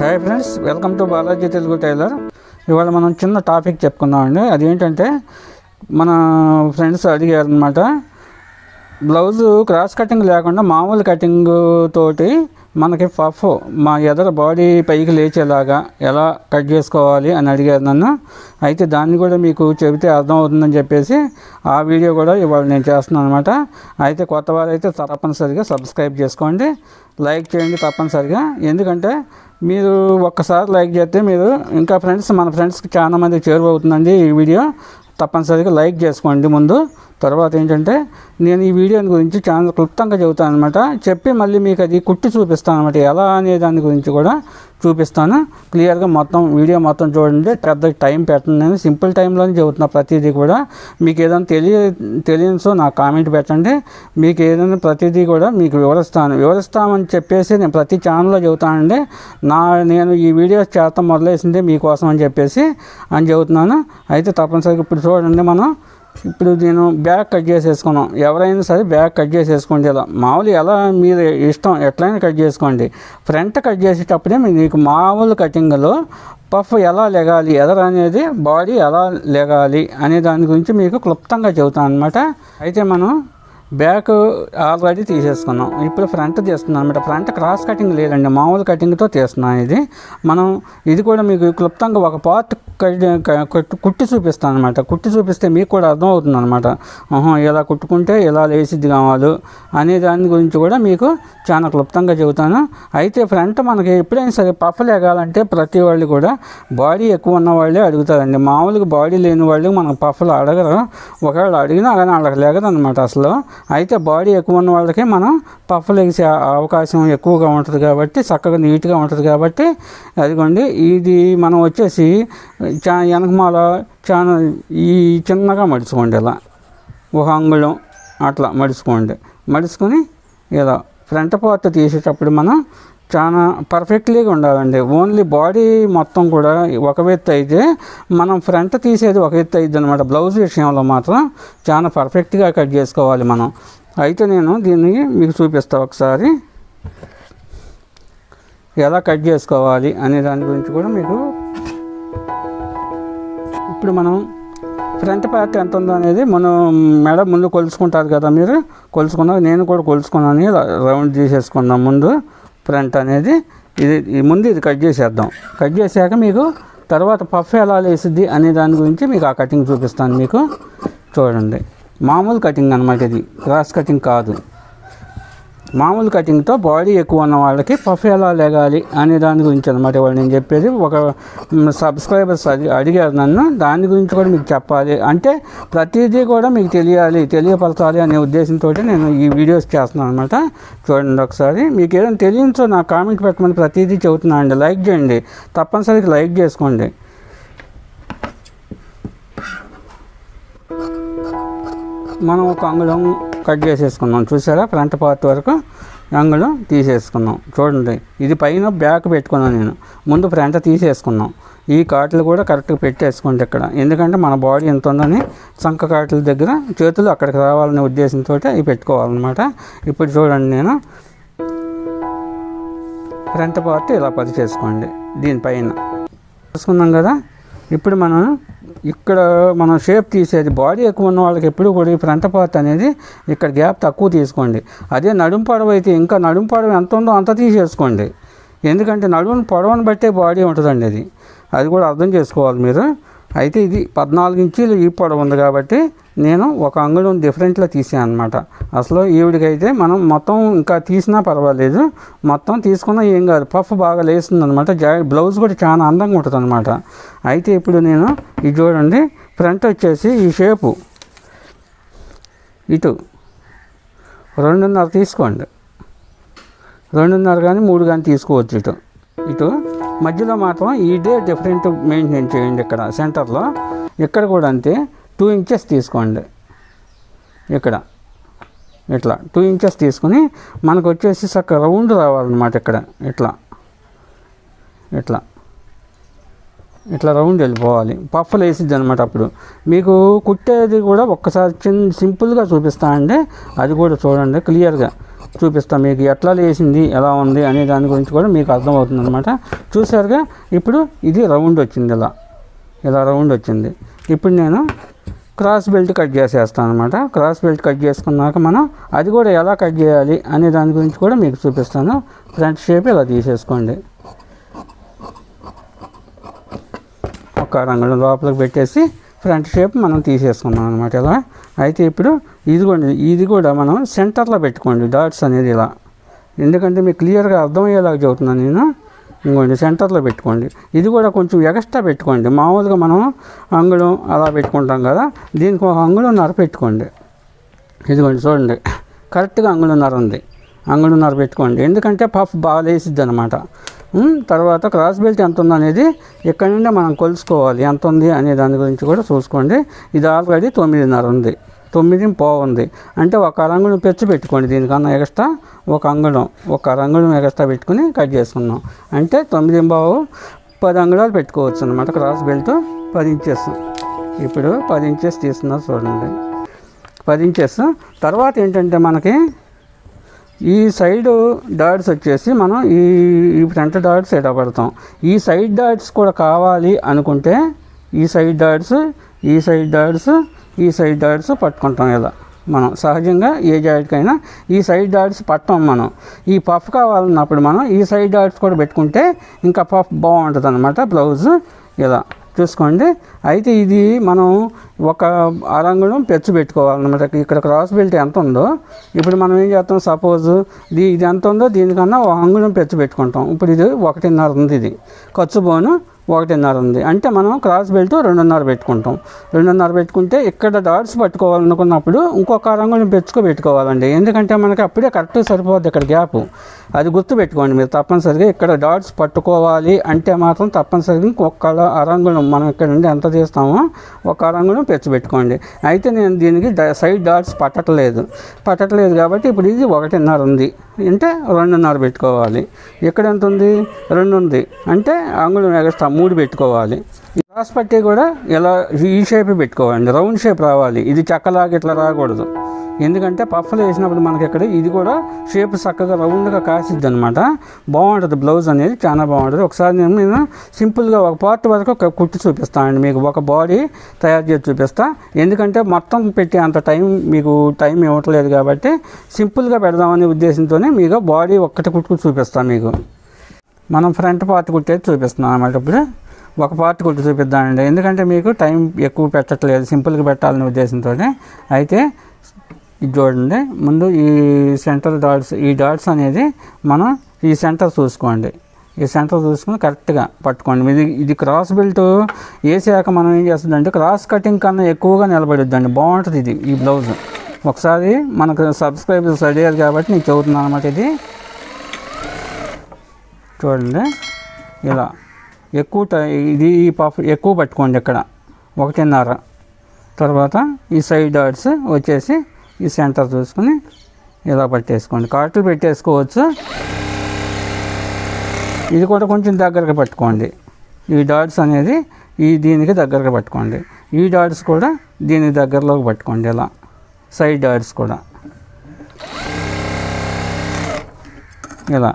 Hi friends, welcome to Balaji Telugu tailor. ఇవాళ మనం చిన్న టాపిక్ చెప్పుకుందామండి. అదేంటంటే మన ఫ్రెండ్స్ అడిగారు అనమాట, బ్లౌజు క్రాస్ కటింగ్ లేకుండా మామూలు కటింగ్ తోటి మనకి పఫ్ మా ఎదర బాడీ పైకి లేచేలాగా ఎలా కట్ చేసుకోవాలి అని అడిగారు నన్ను. అయితే దాన్ని కూడా మీకు చెబితే అర్థం అవుతుందని చెప్పేసి ఆ వీడియో కూడా ఇవాళ నేను చేస్తున్నాను అనమాట. అయితే కొత్త వారైతే తప్పనిసరిగా సబ్స్క్రైబ్ చేసుకోండి, లైక్ చేయండి తప్పనిసరిగా. ఎందుకంటే మీరు ఒక్కసారి లైక్ చేస్తే మీరు ఇంకా మన ఫ్రెండ్స్కి చాలా మందికి చేరువవుతుందండి ఈ వీడియో. తప్పనిసరిగా లైక్ చేసుకోండి ముందు. తర్వాత ఏంటంటే నేను ఈ వీడియో గురించి చాలా క్లుప్తంగా చెబుతాను అనమాట. చెప్పి మళ్ళీ మీకు అది కుట్టి చూపిస్తాను అనమాట. ఎలా అనే దాని గురించి కూడా చూపిస్తాను క్లియర్గా. వీడియో మొత్తం చూడండి, పెద్ద టైం పెట్టండి. నేను సింపుల్ టైంలోనే చెబుతున్నా ప్రతిదీ కూడా. మీకు ఏదైనా తెలియనిసో నాకు కామెంట్ పెట్టండి. మీకు ఏదైనా ప్రతిదీ కూడా మీకు వివరిస్తామని చెప్పేసి నేను ప్రతి ఛానల్లో చెబుతానండి. నేను ఈ వీడియోస్ చేస్తాం మొదలేసిందే మీకోసం అని చెప్పేసి చెబుతున్నాను. అయితే తప్పనిసరిగా ఇప్పుడు చూడండి, ఇప్పుడు నేను బ్యాక్ కట్ చేసేసుకున్నాం. ఎవరైనా సరే బ్యాక్ కట్ చేసేసుకోండి. ఇలా మామూలు ఎలా మీరు ఇష్టం ఎట్లయినా కట్ చేసుకోండి. ఫ్రంట్ కట్ చేసేటప్పుడే మీకు మామూలు కటింగ్లో పఫ్ ఎలా లెగాలి, ఎదర అనేది బాడీ ఎలా లెగాలి అనే దాని గురించి మీకు క్లుప్తంగా చెబుతాను అనమాట. అయితే మనం బ్యాక్ ఆల్రెడీ తీసేసుకున్నాం. ఇప్పుడు ఫ్రంట్ తీస్తున్నాం అనమాట. ఫ్రంట్ క్రాస్ కటింగ్ లేదండి, మామూలు కటింగ్తో తీస్తున్నాం. ఇది కూడా మీకు క్లుప్తంగా ఒక పార్ట్ కుట్టి చూపిస్తాను అనమాట. కుట్టి చూపిస్తే మీకు కూడా అర్థం అవుతుంది అనమాట. ఇలా కుట్టుకుంటే ఎలా లేసిద్ది కావాలి అనే దాని గురించి కూడా మీకు చాలా క్లుప్తంగా చెబుతాను. అయితే ఫ్రంట్ మనకి ఎప్పుడైనా సరే పఫ్ లేగాలంటే ప్రతి వాళ్ళు కూడా బాడీ ఎక్కువ ఉన్న వాళ్ళే అడుగుతారండి. మామూలుగా బాడీ లేని వాళ్ళు మనకు పఫ్లు అడగరు. ఒకవేళ అడిగినా కానీ వాళ్ళకి లేగదు అనమాట అసలు. అయితే బాడీ ఎక్కువ ఉన్న వాళ్ళకి మనం పఫ్ లెగిసే అవకాశం ఎక్కువగా ఉంటుంది కాబట్టి, చక్కగా నీట్గా ఉంటుంది కాబట్టి. అదిగోండి, ఇది మనం వచ్చేసి వెనకమాల చాలా ఈ చిన్నగా మడుచుకోండి. ఇలా ఒక అంగుళం అట్లా మడుచుకొని ఇలా ఫ్రంట్ పార్ట్ తీసేటప్పుడు మనం చాలా పర్ఫెక్ట్లీగా ఉండాలండి. ఓన్లీ బాడీ మొత్తం కూడా ఒక ఎత్తు అయితే మనం ఫ్రంట్ తీసేది ఒక ఎత్తు అయింది అనమాట. బ్లౌజ్ విషయంలో మాత్రం చాలా పర్ఫెక్ట్గా కట్ చేసుకోవాలి మనం. అయితే నేను దీన్ని మీకు చూపిస్తాను ఒకసారి ఎలా కట్ చేసుకోవాలి అనే దాని గురించి కూడా మీకు. ఇప్పుడు మనం ఫ్రంట్ పార్ట్ ఎంత ఉందో అనేది మనం మెడ ముందు కొలుచుకుంటారు కదా, మీరు కొలుచుకున్నారు. నేను కూడా కొలుచుకున్నాను. రౌండ్ తీసేసుకుందాం ముందు ఫ్రంట్ అనేది. ఇది కట్ చేసేద్దాం. కట్ చేశాక మీకు తర్వాత పఫ్ ఎలా లేసిద్ది అనే దాని గురించి మీకు ఆ కటింగ్ చూపిస్తాను మీకు. చూడండి, మామూలు కటింగ్ అనమాట. ఇది క్రాస్ కటింగ్ కాదు. మామూలు కటింగ్తో బాడీ ఎక్కువ ఉన్న వాళ్ళకి పఫ్ ఎలా లేగాలి అనే దాని గురించి అనమాట ఇవాళ నేను చెప్పేది. ఒక సబ్స్క్రైబర్స్ అడిగారు నన్ను, దాని గురించి కూడా మీకు చెప్పాలి. అంటే ప్రతిదీ కూడా మీకు తెలియపరచాలి అనే ఉద్దేశంతో నేను ఈ వీడియోస్ చేస్తున్నాను అనమాట. చూడండి ఒకసారి. మీకు ఏదైనా తెలియచో నాకు కామెంట్ పెట్టమని ప్రతిదీ చెబుతున్నాను అండి. లైక్ చేయండి, తప్పనిసరిగా లైక్ చేసుకోండి. మనం ఒక అంగుళం కట్ చేసేసుకున్నాం. చూసారా, ఫ్రంట్ పార్ట్ వరకు అంగుళం తీసేసుకున్నాం. చూడండి, ఇది పైన బ్యాక్ పెట్టుకున్నాను నేను. ముందు ఫ్రంట్ తీసేసుకున్నాం. ఈ కాట్లు కూడా కరెక్ట్గా పెట్టేసుకోండి ఇక్కడ. ఎందుకంటే మన బాడీ ఎంత ఉందని సంక కాట్ల దగ్గర చేతులు అక్కడికి రావాలనే ఉద్దేశంతో ఇవి పెట్టుకోవాలన్నమాట. ఇప్పుడు చూడండి, నేను ఫ్రంట్ పార్ట్ ఇలా చేసుకోండి. దీనిపైన చేసుకున్నాం కదా. ఇప్పుడు మనం షేప్ తీసేది బాడీ ఎక్కువ ఉన్న వాళ్ళకి ఎప్పుడు కూడా ఈ ఫ్రంట్ పార్ట్ అనేది ఇక్కడ గ్యాప్ తక్కువ తీసుకోండి. అదే నడుము పొడవు అయితే ఇంకా నడుము పొడవు ఎంత ఉందో అంత తీసేసుకోండి. ఎందుకంటే నడుమును పొడవును బట్టే బాడీ ఉంటుందండి. అది కూడా అర్థం చేసుకోవాలి మీరు. అయితే ఇది 14 ఇంచీలు ఈ పొడవు ఉంది కాబట్టి నేను ఒక అంగుళం డిఫరెంట్లో తీసాను అనమాట. అసలు ఈవిడికైతే మనం మొత్తం ఇంకా తీసినా పర్వాలేదు, మొత్తం తీసుకున్నా ఏం కాదు. పఫ్ బాగా లేస్తుంది అనమాట. బ్లౌజ్ కూడా చాలా అందంగా ఉంటుంది అనమాట. అయితే ఇప్పుడు నేను ఇది చూడండి, ఫ్రంట్ వచ్చేసి ఈ షేపు ఇటు 2.5 తీసుకోండి. 2.5 కానీ 3 కానీ తీసుకోవచ్చు. ఇటు మధ్యలో మాత్రం ఇదే డిఫరెంట్ మెయింటైన్ చేయండి. ఇక్కడ సెంటర్లో ఇక్కడ కూడా అంతే 2 ఇంచెస్ తీసుకోండి. ఇక్కడ ఇట్లా 2 ఇంచెస్ తీసుకుని మనకు వచ్చేసి చక్కగా రౌండ్ రావాలన్నమాట. ఇక్కడ ఇట్లా రౌండ్ వెళ్ళిపోవాలి. పఫ్లు వేసిద్ది అనమాట. అప్పుడు మీకు కుట్టేది కూడా ఒక్కసారి సింపుల్గా చూపిస్తానండి. అది కూడా చూడండి క్లియర్గా. చూపిస్తాను మీకు ఎట్లా లేసింది ఎలా ఉంది అనే దాని గురించి కూడా మీకు అర్థమవుతుంది అనమాట. చూసారుగా ఇప్పుడు ఇది రౌండ్ వచ్చింది, ఇలా రౌండ్ వచ్చింది. ఇప్పుడు నేను క్రాస్ బెల్ట్ కట్ చేసేస్తాను అనమాట. క్రాస్ బెల్ట్ కట్ చేసుకున్నాక మనం అది కూడా ఎలా కట్ చేయాలి అనే దాని గురించి కూడా మీకు చూపిస్తాను. ఫ్రంట్ షేప్ ఇలా తీసేసుకోండి, ఒక రంగుల లోపలికి పెట్టేసి ఫ్రంట్ షేప్ మనం తీసేసుకున్నాం అనమాట ఇలా. అయితే ఇప్పుడు ఇది కూడా మనం సెంటర్లో పెట్టుకోండి డాట్స్ అనేది ఇలా, ఎందుకంటే మీకు క్లియర్గా అర్థమయ్యేలాగా చెబుతున్నాను నేను. ఇంకోండి సెంటర్లో పెట్టుకోండి. ఇది కూడా కొంచెం ఎక్స్ట్రా పెట్టుకోండి. మామూలుగా మనం అంగుళం అలా పెట్టుకుంటాం కదా, దీనికి ఒక అంగుళంన్నర పెట్టుకోండి. ఇదిగోండి చూడండి, కరెక్ట్గా అంగుళంన్నర ఉంది, అంగుళంన్నర పెట్టుకోండి. ఎందుకంటే పఫ్ బాగా లేసిద్ది అనమాట. తర్వాత క్రాస్ బెల్ట్ ఎంత ఉంది అనేది ఇక్కడ నుండి మనం కొలుసుకోవాలి, ఎంత ఉంది అనే దాని గురించి కూడా చూసుకోండి. ఇది ఆల్రెడీ 9.5 ఉంది, 9.5 ఉంది. అంటే ఒక అంగుళం పెచ్చు పెట్టుకోండి, దీనికన్నా ఎక్స్ట్రా ఒక అంగుళం ఎక్స్ట్రా పెట్టుకుని కట్ చేసుకున్నాం. అంటే 9.5 10 అంగుళాలు పెట్టుకోవచ్చు అనమాట. క్రాస్ బెల్ట్ 10 ఇంచెస్, ఇప్పుడు 10 ఇంచెస్ తీస్తున్నారు చూడండి, 10 ఇంచెస్. తర్వాత ఏంటంటే మనకి ఈ సైడ్ డాట్స్ వచ్చేసి మనం ఈ ఫ్రంట్ డాట్స్ ఎడ పడతాం. ఈ సైడ్ డాట్స్ కూడా కావాలి అనుకుంటే ఈ సైడ్ డాట్స్ పట్టుకుంటాం ఇలా. మనం సహజంగా ఏ జాకెట్కైనా ఈ సైడ్ డాట్స్ పట్టాం. మనం ఈ పఫ్ కావాలన్నప్పుడు మనం ఈ సైడ్ డాట్స్ కూడా పెట్టుకుంటే ఇంకా పఫ్ బాగుంటుంది అనమాట బ్లౌజ్ ఇలా. చూసుకోండి. అయితే ఇది మనం ఒక అరంగుళం పెచ్చు పెట్టుకోవాలన్నమాట. ఇక్కడ క్రాస్ బెల్ట్ ఎంత ఉందో ఇప్పుడు మనం ఏం చేస్తాం, సపోజ్ ఇది ఎంత ఉందో దీనికన్నా ఒక అంగుళం పెచ్చు పెట్టుకుంటాం. ఇప్పుడు ఇది 1.5 ఉంది, ఇది ఖర్చు బోను 1.5 ఉంది. అంటే మనం క్రాస్ బెల్ట్ 2.5 పెట్టుకుంటాం. 2.5 పెట్టుకుంటే ఇక్కడ డాట్స్ పట్టుకోవాలనుకున్నప్పుడు ఇంకొక అంగుళం పెట్టుకోవాలండి. ఎందుకంటే మనకి అప్పుడే కరెక్ట్గా సరిపోద్ది ఇక్కడ గ్యాప్. అది గుర్తుపెట్టుకోండి మీరు తప్పనిసరిగా. ఇక్కడ డాట్స్ పట్టుకోవాలి అంటే మాత్రం తప్పనిసరిగా ఇంకొక అరంగుళం మనం ఇక్కడ నుండి ఎంత తీస్తామో ఒక అరంగుళం పెట్టుకోండి. అయితే నేను దీనికి సైడ్ డాట్స్ పట్టట్లేదు కాబట్టి ఇప్పుడు ఇది 1.5 ఉంది, అంటే 2.5 పెట్టుకోవాలి. ఇక్కడ ఎంత ఉంది, 2 ఉంది, అంటే అంగుళం ఎక్స్ట్రా 3 పెట్టుకోవాలి. క్రాస్ పట్టి కూడా ఇలా ఈ షేప్ పెట్టుకోవాలి, రౌండ్ షేప్ రావాలి. ఇది చెక్కలాగా ఇట్లా రాకూడదు, ఎందుకంటే పఫ్లు వేసినప్పుడు మనకి ఇక్కడ ఇది కూడా షేప్ చక్కగా రౌండ్గా కాసిద్ది అనమాట. బాగుంటుంది బ్లౌజ్ అనేది, చాలా బాగుంటుంది. ఒకసారి నేను సింపుల్గా ఒక పార్ట్ వరకు కుట్టి చూపిస్తానండి మీకు, ఒక బాడీ తయారు చేసి చూపిస్తా. ఎందుకంటే మొత్తం పెట్టి అంత మీకు టైం ఇవ్వట్లేదు కాబట్టి సింపుల్గా పెడదామనే ఉద్దేశంతోనే మీకు బాడీ ఒక్కటి కుట్టుకు చూపిస్తాను. మీకు మనం ఫ్రంట్ పార్ట్ కుట్టేది చూపిస్తున్నాం అన్నమాట. ఇప్పుడు ఒక పార్ట్ కుట్టి చూపిద్దామండి, ఎందుకంటే మీకు టైం ఎక్కువ పెట్టట్లేదు, సింపుల్గా పెట్టాలనే ఉద్దేశంతో. అయితే ఇది చూడండి, ముందు ఈ సెంటర్ డాట్స్, ఈ డాట్స్ అనేది మనం ఈ సెంటర్ చూసుకోండి, ఈ సెంటర్ చూసుకుని కరెక్ట్గా పట్టుకోండి. ఇది క్రాస్ బెల్ట్ వేసాక మనం ఏం చేస్తుందంటే క్రాస్ కటింగ్ కన్నా ఎక్కువగా నిలబడిద్దండి, బాగుంటుంది ఇది ఈ బ్లౌజ్. ఒకసారి మనకు సబ్స్క్రైబర్స్ అడిగారు కాబట్టి నేను చెబుతున్నాను అనమాట. ఇది చూడండి, ఇలా ఇది ఈ పఫ్ ఎక్కువ పట్టుకోండి, ఇక్కడ 1.5. తర్వాత ఈ సైడ్ డాట్స్ వచ్చేసి ఈ సెంటర్ చూసుకుని ఇలా పట్టేసుకోండి. కాట్లు పెట్టేసుకోవచ్చు. ఇది కూడా కొంచెం దగ్గరగా పట్టుకోండి. ఈ డాట్స్ అనేది దీనికి దగ్గరగా పట్టుకోండి. ఈ డాట్స్ కూడా దీనికి దగ్గరలోకి పట్టుకోండి, ఇలా సైడ్ డాట్స్ కూడా ఇలా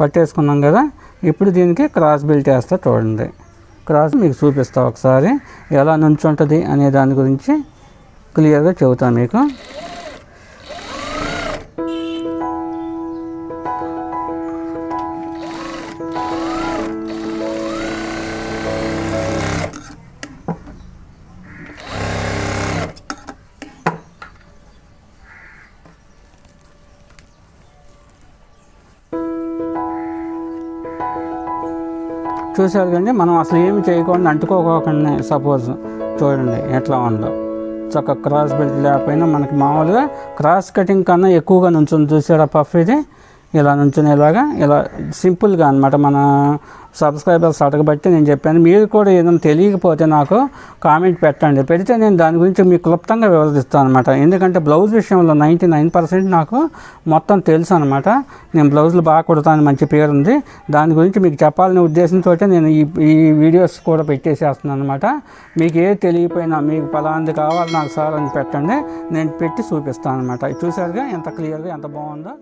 పట్టేసుకున్నాం కదా. ఇప్పుడు దీనికి క్రాస్ బెల్ట్ వేస్తా చూడండి. క్రాస్ మీకు చూపిస్తా ఒకసారి ఎలా నుంచుంటుంది అనే దాని గురించి క్లియర్గా చెబుతాను మీకు. చూసారు కండి, మనం అసలు ఏమి చేయకుండా అంటుకోకుండా సపోజ్ చూడండి ఎట్లా ఉందో. చక్క క్రాస్ బెల్ట్ లేకపోయినా మనకి మామూలుగా క్రాస్ కటింగ్ కన్నా ఎక్కువగా నుంచుని చూసారా పఫ్. ఇది ఇలా నుంచునేలాగా ఇలా సింపుల్గా అనమాట. మన సబ్స్క్రైబర్స్ అడగబట్టి నేను చెప్పాను. మీరు కూడా ఏదైనా తెలియకపోతే నాకు కామెంట్ పెట్టండి, పెడితే నేను దాని గురించి మీకు క్లుప్తంగా వివరిస్తాను అనమాట. ఎందుకంటే బ్లౌజ్ విషయంలో 99% నాకు మొత్తం తెలుసు అనమాట. నేను బ్లౌజులు బాగా కుడతాను, మంచి పేరు ఉంది. దాని గురించి మీకు చెప్పాలనే ఉద్దేశంతో నేను ఈ వీడియోస్ కూడా పెట్టేసేస్తున్నాను అనమాట. మీకు ఏది తెలియకపోయినా మీకు పలాంది కావాలి నాకు సార్ అని పెట్టండి, నేను పెట్టి చూపిస్తాను అనమాట. చూసారుగా ఎంత క్లియర్గా ఎంత బాగుందో.